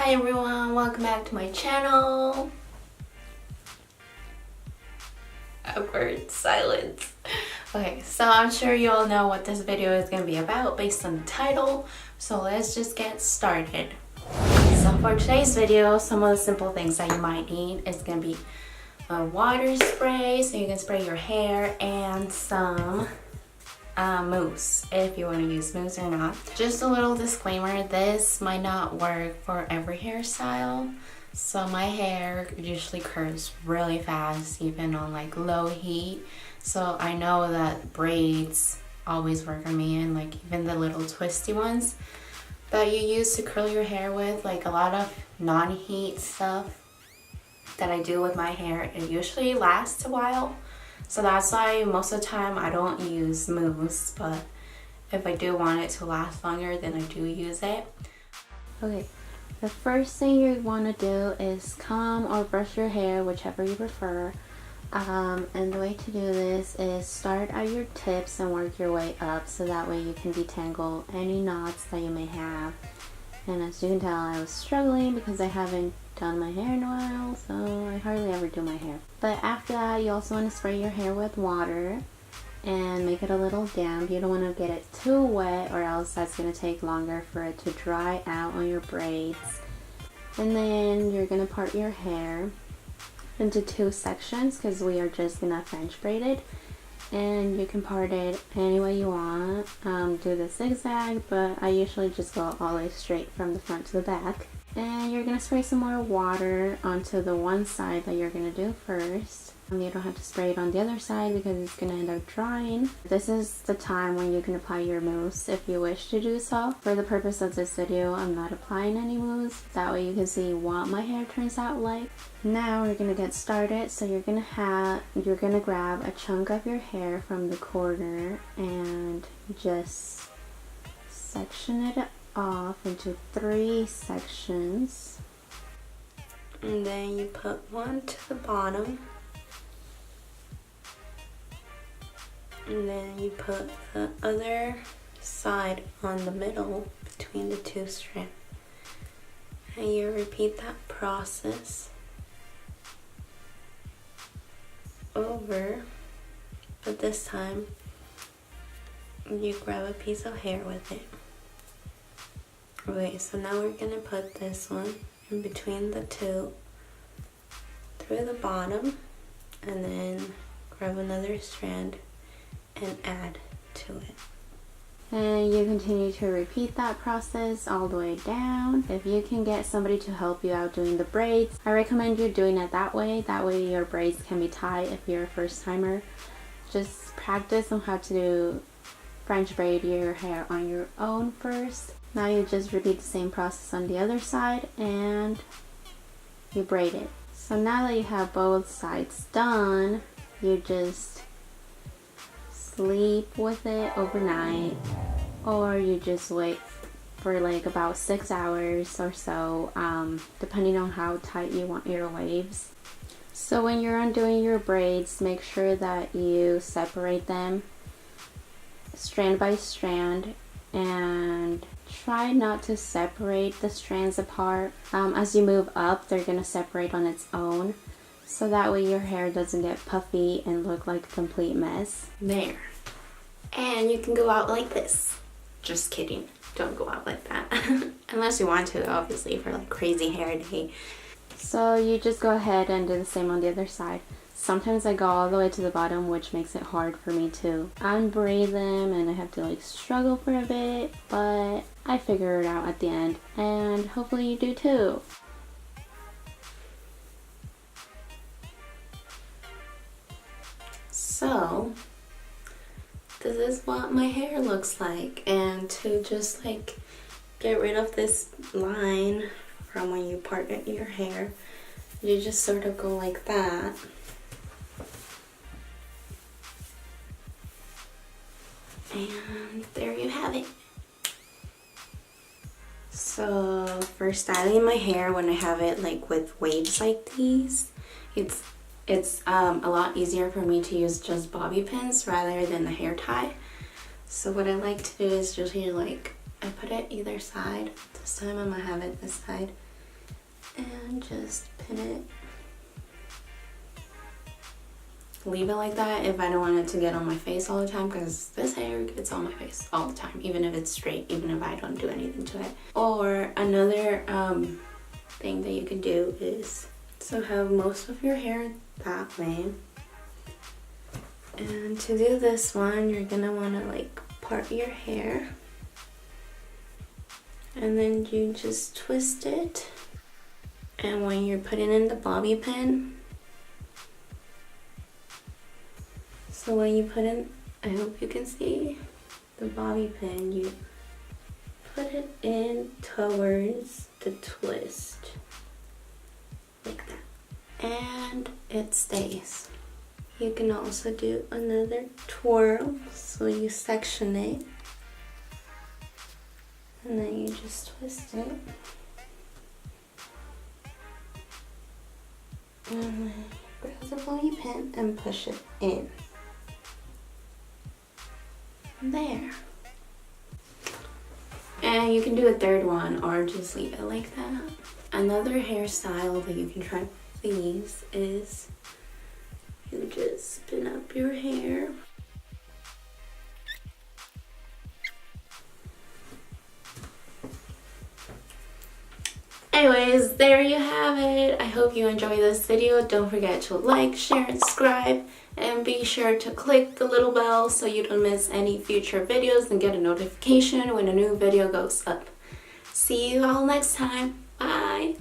Hi everyone, welcome back to my channel. Awkward silence. Okay, so I'm sure you all know what this video is going to be about based on the title, so let's just get started. So for today's video, some of the simple things that you might need is going to be a water spray so you can spray your hair, and some mousse if you want to use mousse or not. Just a little disclaimer, this might not work for every hairstyle. So my hair usually curls really fast even on like low heat, so I know that braids always work on me, and like even the little twisty ones that you use to curl your hair with, like a lot of non-heat stuff that I do with my hair, it usually lasts a while. So that's why most of the time I don't use mousse, but if I do want it to last longer, then I do use it. Okay, the first thing you want to do is comb or brush your hair, whichever you prefer. And the way to do this is start at your tips and work your way up, so that way you can detangle any knots that you may have. And as you can tell, I was struggling because I haven't done my hair in a while, so I hardly ever do my hair. But after that, you also want to spray your hair with water and make it a little damp. You don't want to get it too wet, or else that's going to take longer for it to dry out on your braids. And then you're going to part your hair into two sections because we are just going to French braid it. And you can part it any way you want. Do the zigzag, but I usually just go all the way straight from the front to the back. And you're going to spray some more water onto the one side that you're going to do first. You don't have to spray it on the other side because it's going to end up drying. This is the time when you can apply your mousse if you wish to do so. For the purpose of this video, I'm not applying any mousse. That way you can see what my hair turns out like. Now we're going to get started. So you're going to grab a chunk of your hair from the corner and just section it off into 3 sections. And then you put one to the bottom. And then you put the other side on the middle between the 2 strands. And you repeat that process over, but this time you grab a piece of hair with it. Okay, so now we're going to put this one in between the 2 through the bottom, and then grab another strand and add to it. And you continue to repeat that process all the way down. If you can get somebody to help you out doing the braids, I recommend you doing it that way. That way your braids can be tight if you're a first timer. Just practice on how to do French braid your hair on your own first. Now you just repeat the same process on the other side and you braid it. So now that you have both sides done, you just sleep with it overnight, or you just wait for like about 6 hours or so, depending on how tight you want your waves. So when you're undoing your braids, make sure that you separate them strand by strand, and try not to separate the strands apart. As you move up, they're going to separate on its own, so that way your hair doesn't get puffy and look like a complete mess. There. And you can go out like this. Just kidding. Don't go out like that. Unless you want to, obviously, for like crazy hair day. So you just go ahead and do the same on the other side. Sometimes I go all the way to the bottom, which makes it hard for me to unbraid them, and I have to like struggle for a bit, but I figure it out at the end, and hopefully you do too. So this is what my hair looks like, and to just like get rid of this line from when you part your hair, you just sort of go like that. And there you have it. So for styling my hair, when I have it like with waves like these, it's a lot easier for me to use just bobby pins rather than the hair tie. So what I like to do is usually like I put it either side. This time I'm gonna have it this side. and just pin it. Leave it like that if I don't want it to get on my face all the time, because this hair gets on my face all the time, even if it's straight, even if I don't do anything to it. Or another thing that you can do is so have most of your hair that way. And to do this one, you're gonna want to like part your hair, and then you just twist it. And when you're putting in the bobby pin, so when you put in, I hope you can see the bobby pin, you put it in towards the twist like that, and it stays. You can also do another twirl, so you section it and then you just twist it, and then grab the bobby pin and push it in. There. And you can do a third one or just leave it like that. Another hairstyle that you can try with these is you just spin up your hair. Anyways, there you have it. I hope you enjoyed this video. Don't forget to like, share, and subscribe. And be sure to click the little bell so you don't miss any future videos and get a notification when a new video goes up. See you all next time. Bye!